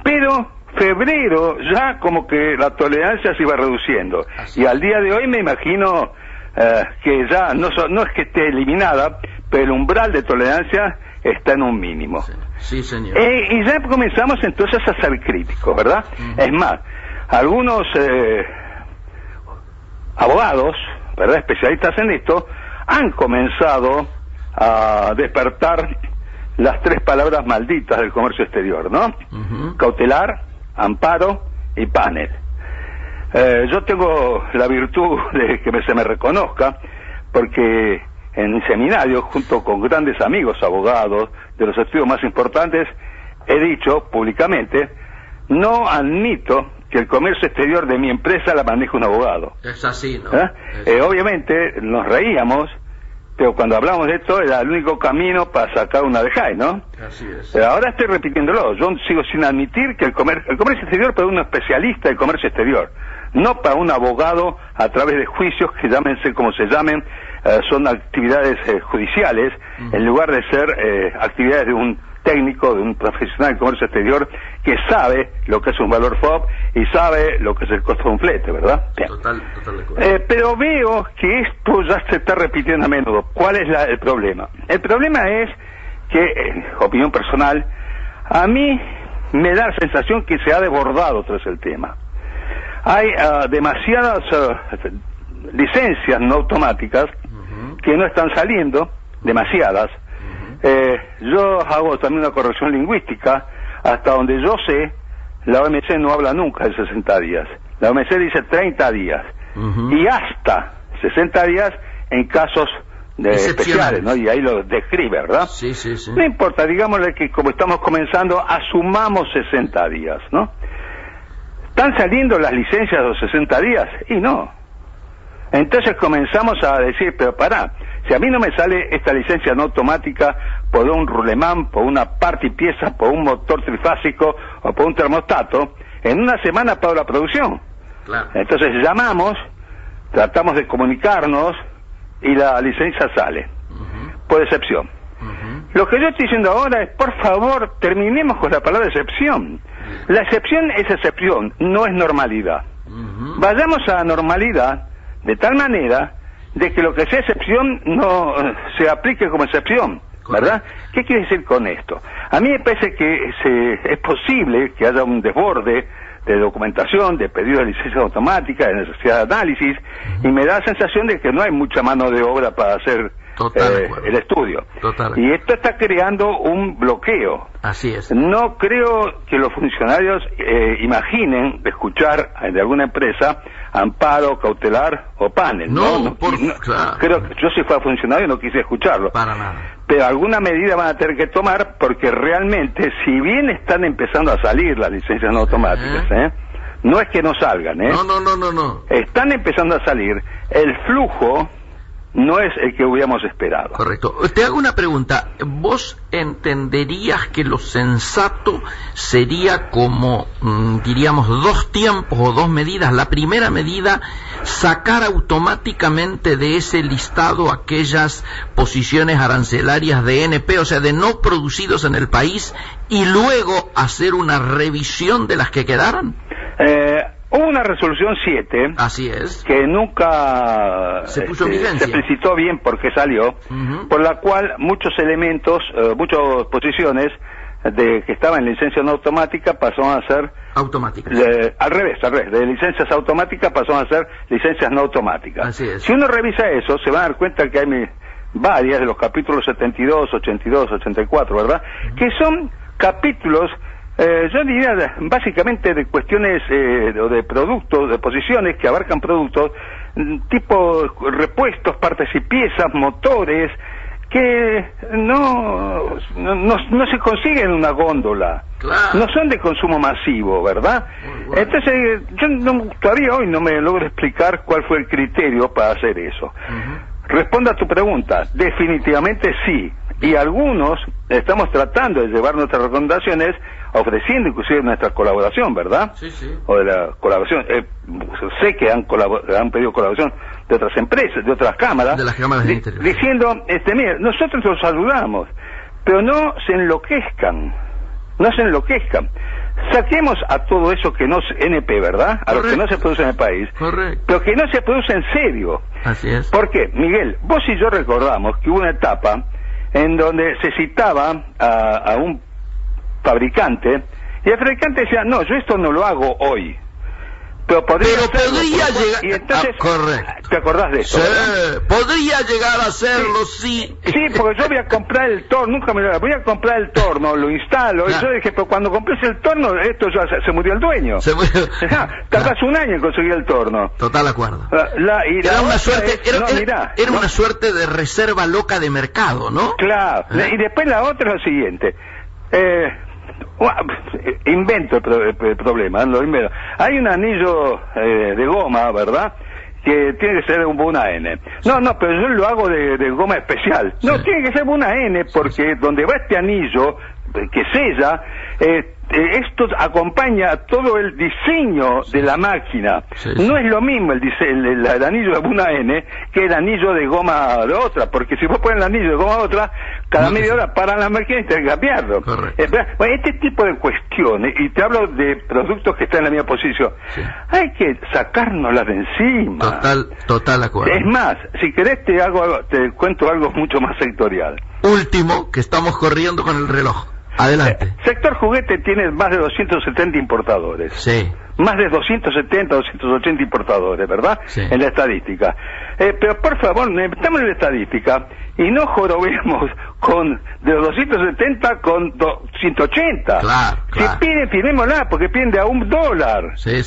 [SPEAKER 3] pero febrero ya como que la tolerancia se iba reduciendo. Y al día de hoy me imagino que ya no es que esté eliminada, pero el umbral de tolerancia está en un mínimo.
[SPEAKER 2] Sí, señor.
[SPEAKER 3] Y ya comenzamos entonces a ser críticos, ¿verdad? Es más, algunos abogados, ¿verdad?, especialistas en esto, han comenzado a despertar las 3 palabras malditas del comercio exterior, ¿no? Cautelar, amparo y panel. Yo tengo la virtud de que se me reconozca, porque en mi seminario, junto con grandes amigos abogados de los estudios más importantes, he dicho públicamente, no admito que el comercio exterior de mi empresa la maneje un abogado.
[SPEAKER 2] Es así, ¿no?
[SPEAKER 3] Obviamente nos reíamos, pero cuando hablamos de esto era el único camino para sacar una DEJAI, ¿no?
[SPEAKER 2] Así es.
[SPEAKER 3] Ahora estoy repitiéndolo, yo sigo sin admitir que el comercio exterior para un especialista del comercio exterior, no para un abogado a través de juicios que llámense como se llamen, son actividades judiciales, en lugar de ser actividades de un técnico, de un profesional del comercio exterior que sabe lo que es un valor FOB y sabe lo que es el costo de un flete, ¿verdad?
[SPEAKER 2] Total de acuerdo.
[SPEAKER 3] Pero veo que esto ya se está repitiendo a menudo. ¿Cuál es el problema? El problema es que, opinión personal, a mí me da la sensación que se ha desbordado tras el tema. Hay demasiadas licencias no automáticas que no están saliendo, demasiadas. Yo hago también una corrección lingüística. Hasta donde yo sé, la OMC no habla nunca de 60 días. La OMC dice 30 días. Y hasta 60 días en casos especiales, ¿no? Y ahí lo describe, ¿verdad?
[SPEAKER 2] Sí.
[SPEAKER 3] No importa, digámosle que como estamos comenzando, asumamos 60 días, ¿no? ¿Están saliendo las licencias de los 60 días? Y no. Entonces comenzamos a decir, pero pará, si a mí no me sale esta licencia no automática por un rulemán, por una parte y pieza, por un motor trifásico o por un termostato, en una semana pago la producción.
[SPEAKER 2] Claro.
[SPEAKER 3] Entonces llamamos, tratamos de comunicarnos y la licencia sale, por excepción. Lo que yo estoy diciendo ahora es, por favor, terminemos con la palabra excepción. La excepción es excepción, no es normalidad. Vayamos a la normalidad de tal manera de que lo que sea excepción no se aplique como excepción, ¿verdad? ¿Qué quiere decir con esto? A mí me parece que es posible que haya un desborde de documentación, de pedido de licencia automática, de necesidad de análisis, y me da la sensación de que no hay mucha mano de obra para hacer el estudio. Y esto está creando un bloqueo.
[SPEAKER 2] Así es.
[SPEAKER 3] No creo que los funcionarios imaginen escuchar de alguna empresa amparo, cautelar o panel.
[SPEAKER 2] Claro.
[SPEAKER 3] Creo que yo si fuera funcionario no quise escucharlo.
[SPEAKER 2] Para nada.
[SPEAKER 3] Pero alguna medida van a tener que tomar porque realmente, si bien están empezando a salir las licencias no automáticas, no es que no salgan,
[SPEAKER 2] No.
[SPEAKER 3] Están empezando a salir, el flujo no es el que hubiéramos esperado.
[SPEAKER 2] Correcto. Te hago una pregunta. ¿Vos entenderías que lo sensato sería como, diríamos, dos tiempos o dos medidas? La primera medida, sacar automáticamente de ese listado aquellas posiciones arancelarias de NP, o sea, de no producidos en el país, y luego hacer una revisión de las que quedaran.
[SPEAKER 3] Hubo una resolución 7,
[SPEAKER 2] así es,
[SPEAKER 3] que nunca
[SPEAKER 2] se puso en vigencia,
[SPEAKER 3] se explicitó bien por qué salió, por la cual muchos elementos, muchas posiciones que estaban en licencia no automática pasaron a ser
[SPEAKER 2] automáticas.
[SPEAKER 3] Al revés, de licencias automáticas pasaron a ser licencias no automáticas.
[SPEAKER 2] Así es.
[SPEAKER 3] Si uno revisa eso, se va a dar cuenta que hay varias de los capítulos 72, 82, 84, ¿verdad? Que son capítulos, yo diría básicamente de cuestiones de productos, de posiciones que abarcan productos tipo repuestos, partes y piezas, motores, que no se consiguen en una góndola.
[SPEAKER 2] Claro.
[SPEAKER 3] No son de consumo masivo, ¿verdad? Bueno. Entonces yo todavía hoy no me logro explicar cuál fue el criterio para hacer eso. Responda a tu pregunta, definitivamente sí, y algunos estamos tratando de llevar nuestras recomendaciones, ofreciendo inclusive nuestra colaboración, ¿verdad?
[SPEAKER 2] Sí.
[SPEAKER 3] O de la colaboración, sé que han pedido colaboración de otras empresas, de otras cámaras,
[SPEAKER 2] de las cámaras de interior,
[SPEAKER 3] diciendo, mire, nosotros los saludamos, pero no se enloquezcan, saquemos a todo eso que no es NP, ¿verdad? A lo que no se produce en el país, pero que no se produce en serio.
[SPEAKER 2] Así es.
[SPEAKER 3] ¿Por qué? Miguel, vos y yo recordamos que hubo una etapa en donde se citaba a un fabricante, y el fabricante decía, no, yo esto no lo hago hoy, pero podría
[SPEAKER 2] llegar,
[SPEAKER 3] y entonces,
[SPEAKER 2] correcto.
[SPEAKER 3] ¿Te acordás de eso?
[SPEAKER 2] Sí, podría llegar a hacerlo, sí.
[SPEAKER 3] Sí, porque yo voy a comprar el torno, voy a comprar el torno, lo instalo, y yo dije, pero cuando compres el torno, esto ya se murió el dueño. Tardás un año en conseguir el torno.
[SPEAKER 2] Total acuerdo.
[SPEAKER 3] Era una suerte,
[SPEAKER 2] era una suerte de reserva loca de mercado, ¿no?
[SPEAKER 3] Claro, y después la otra es lo siguiente, invento el problema, lo invento. Hay un anillo de goma, ¿verdad?, que tiene que ser una N. No, pero yo lo hago de goma especial. No, sí. Tiene que ser una N, porque donde va este anillo que sella, esto acompaña todo el diseño de la máquina. No es lo mismo el anillo de una N que el anillo de goma de otra, porque si vos pones el anillo de goma de otra, cada media hora paran la máquina y tenés que cambiarlo. Bueno, este tipo de cuestiones, y te hablo de productos que están en la misma posición, hay que sacárnoslas de encima.
[SPEAKER 2] Total acuerdo.
[SPEAKER 3] Es más, si querés te cuento algo mucho más sectorial.
[SPEAKER 2] Último, que estamos corriendo con el reloj. Adelante.
[SPEAKER 3] Sector juguete tiene más de 270 importadores.
[SPEAKER 2] Sí.
[SPEAKER 3] más de 270, 280 importadores, ¿verdad?
[SPEAKER 2] Sí.
[SPEAKER 3] En la estadística. Pero por favor, metamos en la estadística y no jorobemos de los 270 con 180.
[SPEAKER 2] Claro.
[SPEAKER 3] Si piden, firmémosla, porque piden de a $1.
[SPEAKER 2] Sí.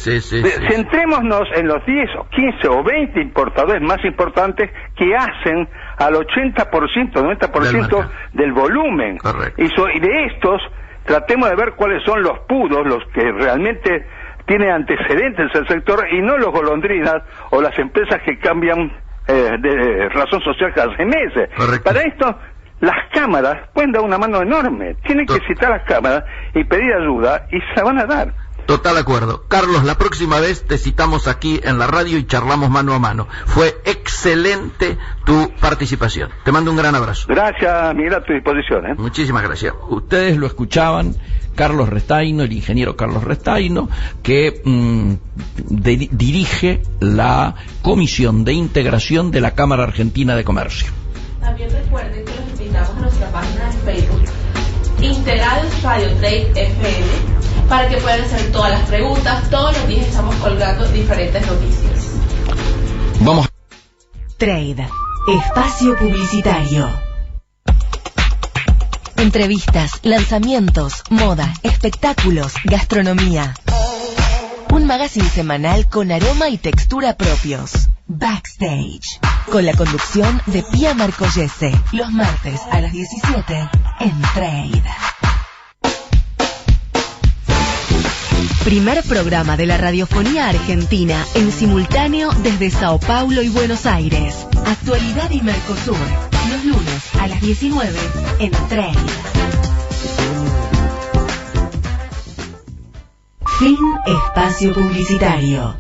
[SPEAKER 3] Centrémonos en los 10 o 15 o 20 importadores más importantes que hacen al 80%, 90% del volumen.
[SPEAKER 2] Correcto.
[SPEAKER 3] Y de estos, tratemos de ver cuáles son los puros, los que realmente tienen antecedentes en el sector, y no los golondrinas o las empresas que cambian de razón social cada 6 meses.
[SPEAKER 2] Correcto.
[SPEAKER 3] Para esto, las cámaras pueden dar una mano enorme. Tienen que citar a las cámaras y pedir ayuda, y se van a dar.
[SPEAKER 2] Total acuerdo. Carlos, la próxima vez te citamos aquí en la radio y charlamos mano a mano. Fue excelente tu participación. Te mando un gran abrazo.
[SPEAKER 3] Gracias, Miguel, a tu disposición.
[SPEAKER 2] Muchísimas gracias. Ustedes lo escuchaban, Carlos Restaino, el ingeniero Carlos Restaino, que dirige la Comisión de Integración de la Cámara Argentina de Comercio.
[SPEAKER 4] También recuerden que los invitamos a nuestra página de Facebook, Integrados Radio Trade FM, para que puedan hacer todas las preguntas. Todos los días estamos colgando diferentes noticias.
[SPEAKER 2] Vamos.
[SPEAKER 1] Trade, espacio publicitario. Entrevistas, lanzamientos, moda, espectáculos, gastronomía. Un magazine semanal con aroma y textura propios. Backstage, con la conducción de Pía Marcollese, los martes a las 17 en Trade. Primer programa de la radiofonía argentina en simultáneo desde Sao Paulo y Buenos Aires. Actualidad y Mercosur, los lunes a las 19 en Trade. Fin espacio publicitario.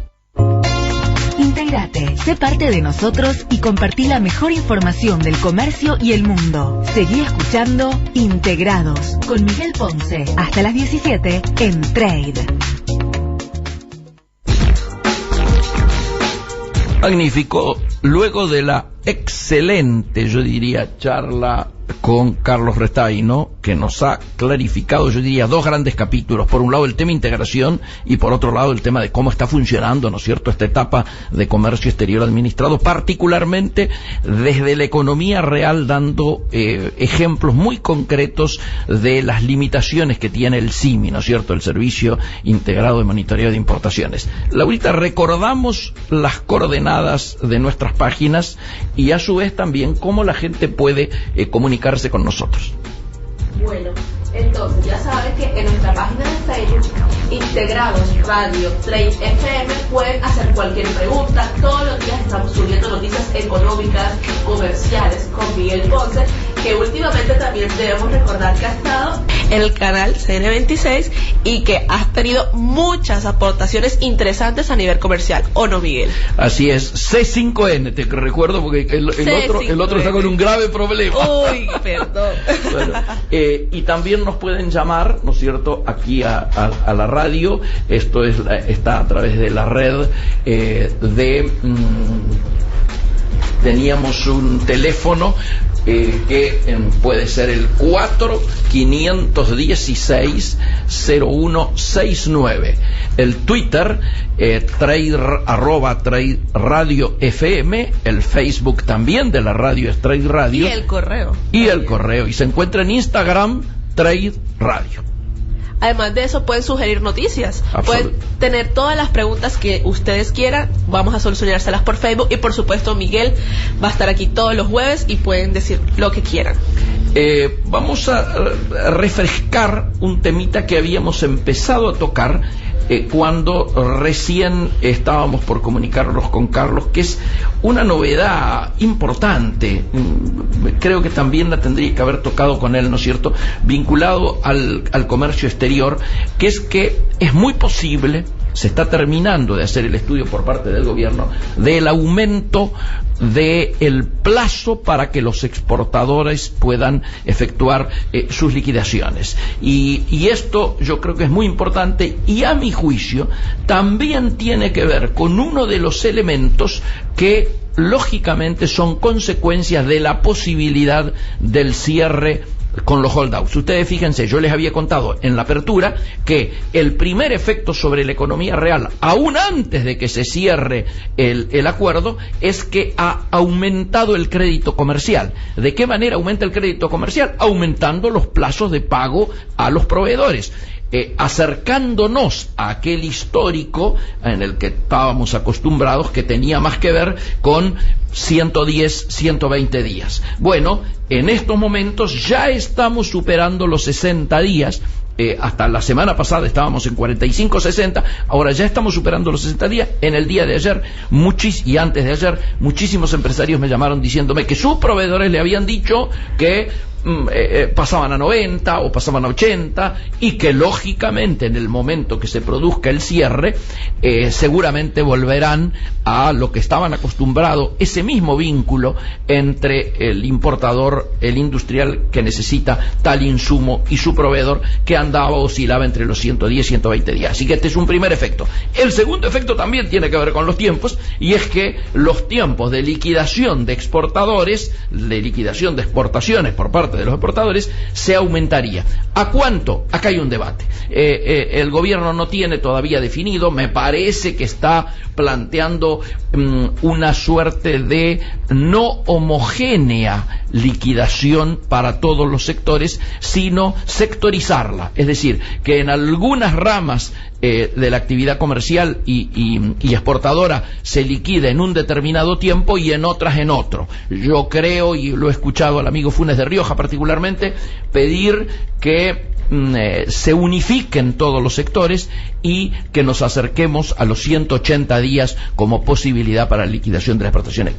[SPEAKER 1] Intégrate, sé parte de nosotros y compartí la mejor información del comercio y el mundo. Seguí escuchando Integrados con Miguel Ponce hasta las 17 en Trade.
[SPEAKER 2] Magnífico. Luego de la excelente, yo diría, charla con Carlos Restaino, que nos ha clarificado, yo diría, 2 grandes capítulos. Por un lado el tema integración y por otro lado el tema de cómo está funcionando, ¿no es cierto?, esta etapa de comercio exterior administrado, particularmente desde la economía real, dando ejemplos muy concretos de las limitaciones que tiene el SIMI, ¿no es cierto?, el Servicio Integrado de Monitoreo de Importaciones. Laurita, recordamos las coordenadas de nuestras páginas y a su vez también cómo la gente puede comunicarse con nosotros.
[SPEAKER 4] Bueno, entonces ya saben que en nuestra página de Facebook, Integrados Radio Trade FM, pueden hacer cualquier pregunta. Todos los días estamos subiendo noticias económicas, comerciales con Miguel Ponce, que últimamente también debemos recordar que ha estado en el canal CN26 y que ha tenido muchas aportaciones interesantes a nivel comercial, ¿o no, Miguel?
[SPEAKER 2] Así es, C5N, te recuerdo porque el otro está con un grave problema.
[SPEAKER 4] Uy, perdón.
[SPEAKER 2] Bueno, y también nos pueden llamar, ¿no es cierto?, aquí a la radio. Esto está a través de la red teníamos un teléfono que puede ser el 4-516-0169. El Twitter, @Trade Radio FM, el Facebook también de la radio es Trade Radio.
[SPEAKER 4] Y el correo.
[SPEAKER 2] Y se encuentra en Instagram, Trade Radio.
[SPEAKER 4] Además de eso, pueden sugerir noticias. Pueden tener todas las preguntas que ustedes quieran. Vamos a solucionárselas por Facebook. Y por supuesto, Miguel va a estar aquí todos los jueves y pueden decir lo que quieran.
[SPEAKER 2] Vamos a refrescar un temita que habíamos empezado a tocar cuando recién estábamos por comunicarnos con Carlos, que es una novedad importante. Creo que también la tendría que haber tocado con él, ¿no es cierto?, vinculado al comercio exterior, que es que es muy posible, se está terminando de hacer el estudio por parte del gobierno, del aumento del plazo para que los exportadores puedan efectuar sus liquidaciones. Y esto yo creo que es muy importante, y a mi juicio también tiene que ver con uno de los elementos que lógicamente son consecuencias de la posibilidad del cierre con los holdouts. Ustedes fíjense, yo les había contado en la apertura que el primer efecto sobre la economía real, aún antes de que se cierre el acuerdo, es que ha aumentado el crédito comercial. ¿De qué manera aumenta el crédito comercial? Aumentando los plazos de pago a los proveedores. Acercándonos a aquel histórico en el que estábamos acostumbrados, que tenía más que ver con 110, 120 días. Bueno, en estos momentos ya estamos superando los 60 días. Hasta la semana pasada estábamos en 45, 60, ahora ya estamos superando los 60 días. En el día de ayer, y antes de ayer, muchísimos empresarios me llamaron diciéndome que sus proveedores le habían dicho que pasaban a 90 o pasaban a 80 y que lógicamente en el momento que se produzca el cierre seguramente volverán a lo que estaban acostumbrados, ese mismo vínculo entre el importador, el industrial que necesita tal insumo y su proveedor, que oscilaba entre los 110 y 120 días. Así que este es un primer efecto. El segundo efecto también tiene que ver con los tiempos, y es que los tiempos de liquidación de exportadores, de liquidación de exportaciones por parte de los exportadores, se aumentaría. ¿A cuánto? Acá hay un debate. El gobierno no tiene todavía definido, me parece que está planteando una suerte de no homogénea liquidación para todos los sectores, sino sectorizarla. Es decir, que en algunas ramas de la actividad comercial y exportadora se liquida en un determinado tiempo y en otras en otro. Yo creo, y lo he escuchado al amigo Funes de Rioja particularmente, pedir que se unifiquen todos los sectores y que nos acerquemos a los 180 días como posibilidad para la liquidación de las exportaciones.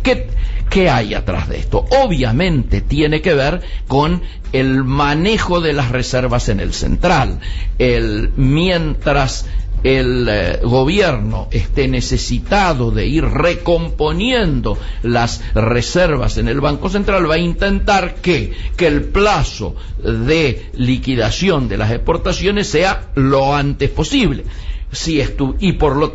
[SPEAKER 2] ¿Qué hay atrás de esto? Obviamente tiene que ver con el manejo de las reservas en el central. Mientras el gobierno esté necesitado de ir recomponiendo las reservas en el Banco Central, va a intentar que el plazo de liquidación de las exportaciones sea lo antes posible.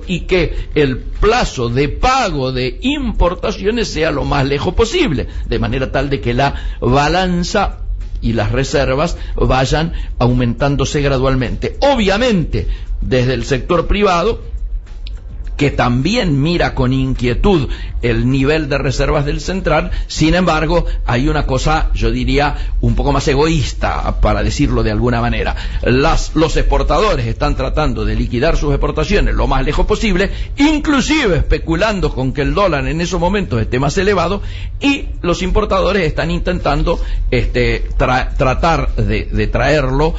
[SPEAKER 2] Y que el plazo de pago de importaciones sea lo más lejos posible, de manera tal de que la balanza y las reservas vayan aumentándose gradualmente. Obviamente, desde el sector privado, que también mira con inquietud el nivel de reservas del central, sin embargo, hay una cosa, yo diría, un poco más egoísta, para decirlo de alguna manera. Los exportadores están tratando de liquidar sus exportaciones lo más lejos posible, inclusive especulando con que el dólar en esos momentos esté más elevado, y los importadores están intentando tratar de traerlo,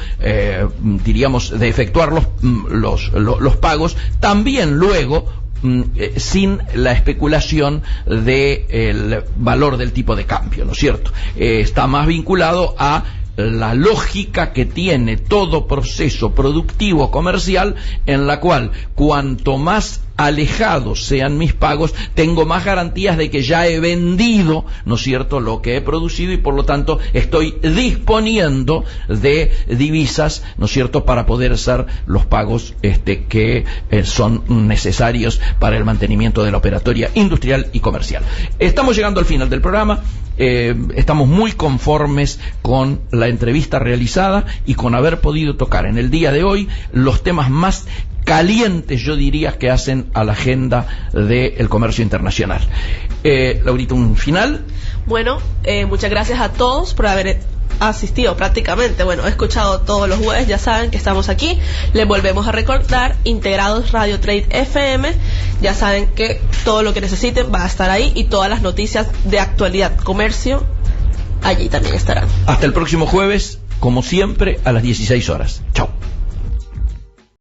[SPEAKER 2] diríamos, de efectuar los pagos, también luego sin la especulación del valor del tipo de cambio, ¿no es cierto? Está más vinculado a la lógica que tiene todo proceso productivo comercial, en la cual cuanto más alejados sean mis pagos, tengo más garantías de que ya he vendido, ¿no es cierto?, lo que he producido, y por lo tanto estoy disponiendo de divisas, ¿no es cierto?, para poder hacer los pagos que son necesarios para el mantenimiento de la operatoria industrial y comercial. Estamos llegando al final del programa. Estamos muy conformes con la entrevista realizada y con haber podido tocar en el día de hoy los temas más calientes, yo diría, que hacen a la agenda del comercio internacional. Laurita, un final.
[SPEAKER 4] Bueno, muchas gracias a todos por haber asistido prácticamente. Bueno, he escuchado todos los jueves, ya saben que estamos aquí. Les volvemos a recordar, Integrados Radio Trade FM. Ya saben que todo lo que necesiten va a estar ahí, y todas las noticias de actualidad, comercio, allí también estarán.
[SPEAKER 2] Hasta el próximo jueves, como siempre, a las 16 horas. Chao.